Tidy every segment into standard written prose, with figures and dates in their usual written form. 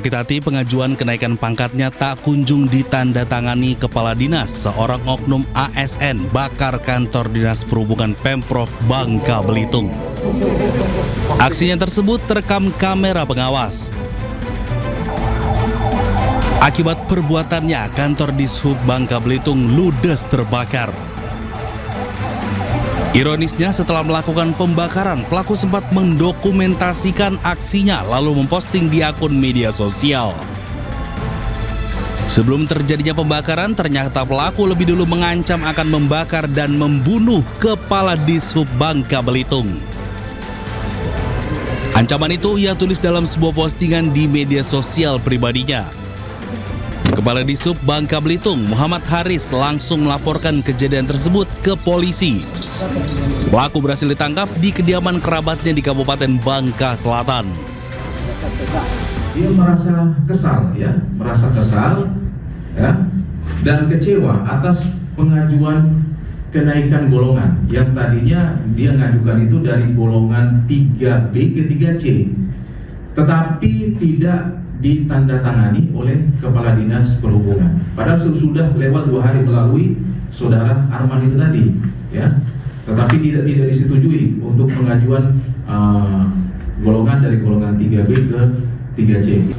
Sakit hati pengajuan kenaikan pangkatnya tak kunjung ditandatangani Kepala Dinas. Seorang oknum ASN bakar kantor Dinas Perhubungan Pemprov Bangka Belitung. Aksinya tersebut terekam kamera pengawas. Akibat perbuatannya, kantor Dishub Bangka Belitung ludes terbakar. Ironisnya, setelah melakukan pembakaran, pelaku sempat mendokumentasikan aksinya lalu memposting di akun media sosial. Sebelum terjadinya pembakaran, ternyata pelaku lebih dulu mengancam akan membakar dan membunuh Kepala Dishub Bangka Belitung. Ancaman itu ia tulis dalam sebuah postingan di media sosial pribadinya. Kepala Dishub Bangka Belitung, Muhammad Haris, langsung melaporkan kejadian tersebut ke polisi. Pelaku berhasil ditangkap di kediaman kerabatnya di Kabupaten Bangka Selatan. Dia merasa kesal ya, dan kecewa atas pengajuan kenaikan golongan yang tadinya dia mengajukan itu dari golongan 3B ke 3C, tetapi tidak ditandatangani oleh Kepala Dinas Perhubungan. Padahal sudah lewat 2 hari melalui saudara Arman itu tadi, ya. Tetapi tidak disetujui untuk pengajuan golongan dari golongan 3B ke 3C.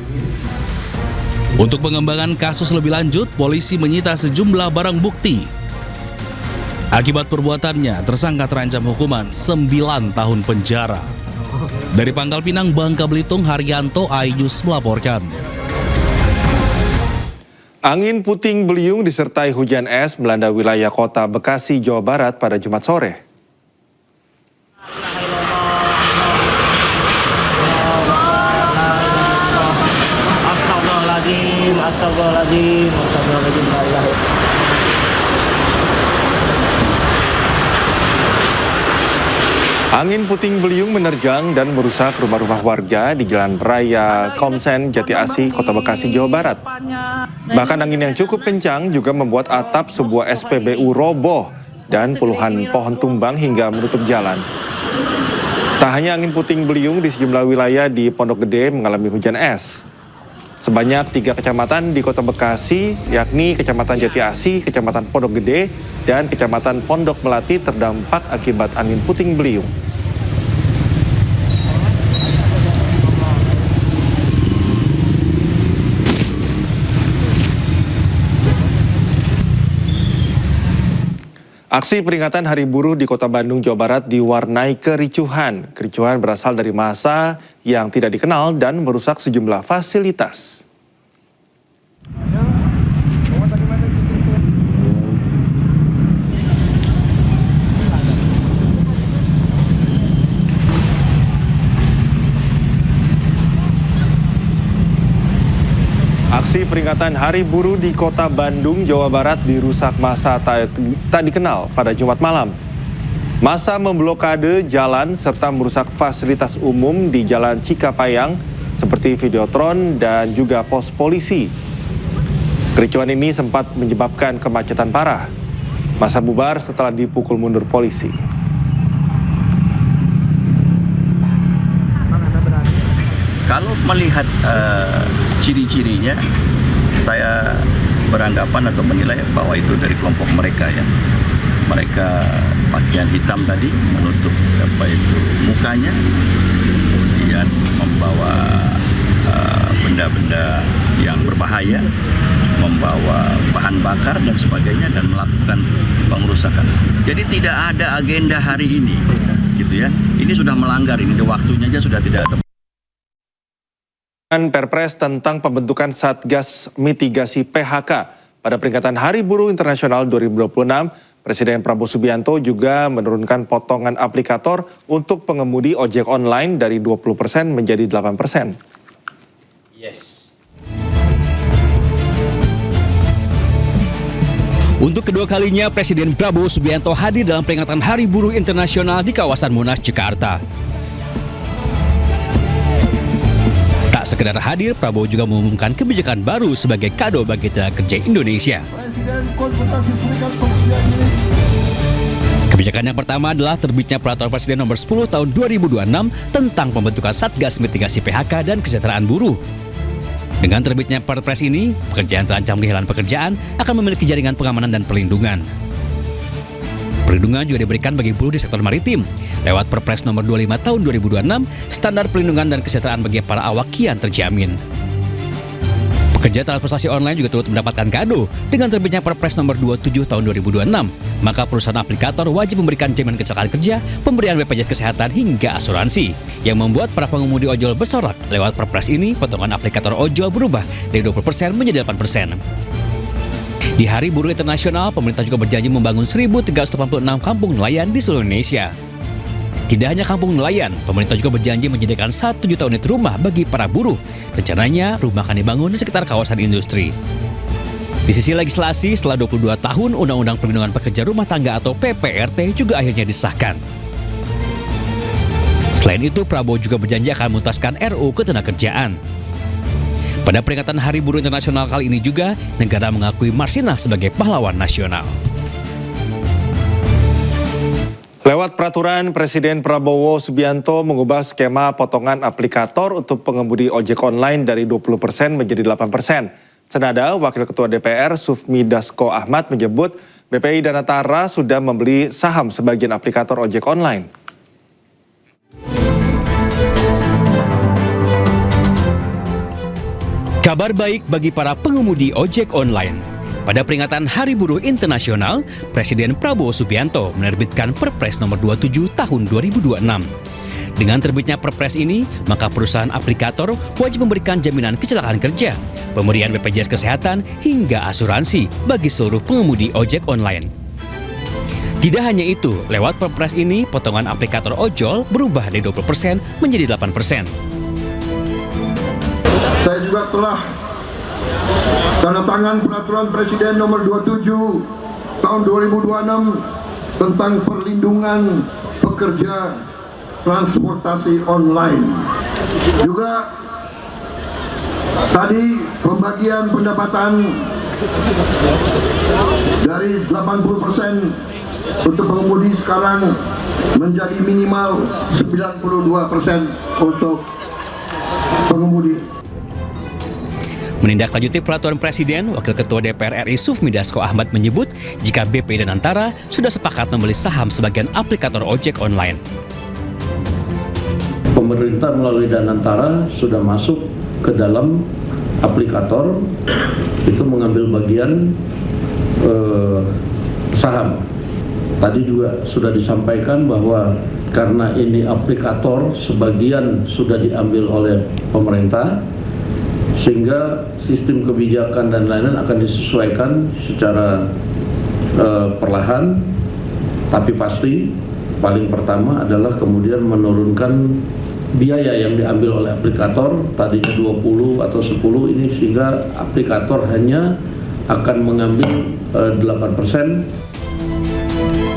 Untuk pengembangan kasus lebih lanjut, polisi menyita sejumlah barang bukti. Akibat perbuatannya, tersangka terancam hukuman 9 tahun penjara. Dari Pangkal Pinang, Bangka Belitung, Haryanto, iNews melaporkan. Angin puting beliung disertai hujan es melanda wilayah kota Bekasi, Jawa Barat pada Jumat sore. Astagfirullahaladzim. Angin puting beliung menerjang dan merusak rumah-rumah warga di Jalan Raya Komsen, Jati Asih, Kota Bekasi, Jawa Barat. Bahkan angin yang cukup kencang juga membuat atap sebuah SPBU roboh dan puluhan pohon tumbang hingga menutup jalan. Tak hanya angin puting beliung, di sejumlah wilayah di Pondok Gede mengalami hujan es. Sebanyak 3 kecamatan di Kota Bekasi, yakni Kecamatan Jati Asih, Kecamatan Pondok Gede, dan Kecamatan Pondok Melati terdampak akibat angin puting beliung. Aksi peringatan Hari Buruh di Kota Bandung, Jawa Barat diwarnai kericuhan. Kericuhan berasal dari massa yang tidak dikenal dan merusak sejumlah fasilitas. Aksi peringatan Hari Buruh di Kota Bandung, Jawa Barat dirusak massa tak dikenal pada Jumat malam. Massa memblokade jalan serta merusak fasilitas umum di Jalan Cikapayang seperti Videotron dan juga pos polisi. Kericuhan ini sempat menyebabkan kemacetan parah. Massa bubar setelah dipukul mundur polisi. Kalau melihat ciri-cirinya, saya beranggapan atau menilai bahwa itu dari kelompok mereka ya. Mereka pakaian hitam tadi menutup mukanya, kemudian membawa benda-benda yang berbahaya, membawa bahan bakar dan sebagainya dan melakukan pengerusakan. Jadi tidak ada agenda hari ini, gitu ya. Ini sudah melanggar, ini waktunya aja sudah tidak tepat. Perpres tentang pembentukan Satgas Mitigasi PHK pada peringatan Hari Buruh Internasional 2026, Presiden Prabowo Subianto juga menurunkan potongan aplikator untuk pengemudi ojek online dari 20% menjadi 8%. Untuk kedua kalinya, Presiden Prabowo Subianto hadir dalam peringatan Hari Buruh Internasional di kawasan Monas, Jakarta. Tak sekedar hadir, Prabowo juga mengumumkan kebijakan baru sebagai kado bagi tenaga kerja Indonesia. Kebijakan yang pertama adalah terbitnya Peraturan Presiden Nomor 10 Tahun 2026 tentang pembentukan Satgas Mitigasi PHK dan Kesejahteraan Buruh. Dengan terbitnya Perpres ini, pekerja yang terancam kehilangan pekerjaan akan memiliki jaringan pengamanan dan perlindungan. Perlindungan juga diberikan bagi buruh di sektor maritim. Lewat Perpres nomor 25 tahun 2026, standar perlindungan dan kesejahteraan bagi para awak kian terjamin. Pekerja transportasi online juga turut mendapatkan kado dengan terbitnya Perpres nomor 27 tahun 2026. Maka perusahaan aplikator wajib memberikan jaminan kecelakaan kerja, pemberian BPJS Kesehatan hingga asuransi. Yang membuat para pengemudi ojol bersorak. Lewat Perpres ini, potongan aplikator ojol berubah dari 20% menjadi 8%. Di Hari Buruh Internasional, pemerintah juga berjanji membangun 1.386 kampung nelayan di seluruh Indonesia. Tidak hanya kampung nelayan, pemerintah juga berjanji menyediakan 1 juta unit rumah bagi para buruh. Rencananya, rumah akan dibangun di sekitar kawasan industri. Di sisi legislasi, setelah 22 tahun, Undang-Undang Perlindungan Pekerja Rumah Tangga atau PPRT juga akhirnya disahkan. Selain itu, Prabowo juga berjanji akan menuntaskan RUU Ketenagakerjaan. Pada peringatan Hari Buruh Internasional kali ini juga, negara mengakui Marsinah sebagai pahlawan nasional. Lewat peraturan, Presiden Prabowo Subianto mengubah skema potongan aplikator untuk pengemudi ojek online dari 20% menjadi 8%. Senada, Wakil Ketua DPR Sufmi Dasko Ahmad menyebut BPI Danantara sudah membeli saham sebagian aplikator ojek online. Kabar baik bagi para pengemudi ojek online. Pada peringatan Hari Buruh Internasional, Presiden Prabowo Subianto menerbitkan Perpres nomor 27 tahun 2026. Dengan terbitnya Perpres ini, maka perusahaan aplikator wajib memberikan jaminan kecelakaan kerja, pemberian BPJS Kesehatan, hingga asuransi bagi seluruh pengemudi ojek online. Tidak hanya itu, lewat Perpres ini, potongan aplikator ojol berubah dari 20% menjadi 8%. Saya juga telah tanda tangan peraturan Presiden nomor 27 tahun 2026 tentang perlindungan pekerja transportasi online. Juga tadi pembagian pendapatan dari 80% untuk pengemudi sekarang menjadi minimal 92% untuk pengemudi. Menindaklanjuti peraturan Presiden, Wakil Ketua DPR RI Sufmi Dasko Ahmad menyebut jika BPI Danantara sudah sepakat membeli saham sebagian aplikator ojek online. Pemerintah melalui Danantara sudah masuk ke dalam aplikator, itu mengambil bagian saham. Tadi juga sudah disampaikan bahwa karena ini aplikator sebagian sudah diambil oleh pemerintah, sehingga sistem kebijakan dan lain-lain akan disesuaikan secara perlahan, tapi pasti paling pertama adalah kemudian menurunkan biaya yang diambil oleh aplikator, tadinya 20 atau 10 ini, sehingga aplikator hanya akan mengambil 8%.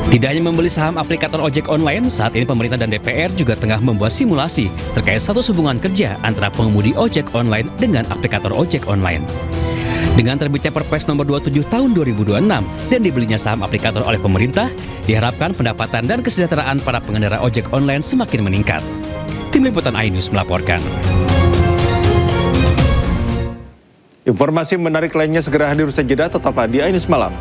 Tidak hanya membeli saham aplikator ojek online, saat ini pemerintah dan DPR juga tengah membuat simulasi terkait status hubungan kerja antara pengemudi ojek online dengan aplikator ojek online. Dengan terbitnya Perpres nomor 27 tahun 2026 dan dibelinya saham aplikator oleh pemerintah, diharapkan pendapatan dan kesejahteraan para pengendara ojek online semakin meningkat. Tim Liputan iNews melaporkan. Informasi menarik lainnya segera hadir usai jeda, tetaplah di iNews Malam.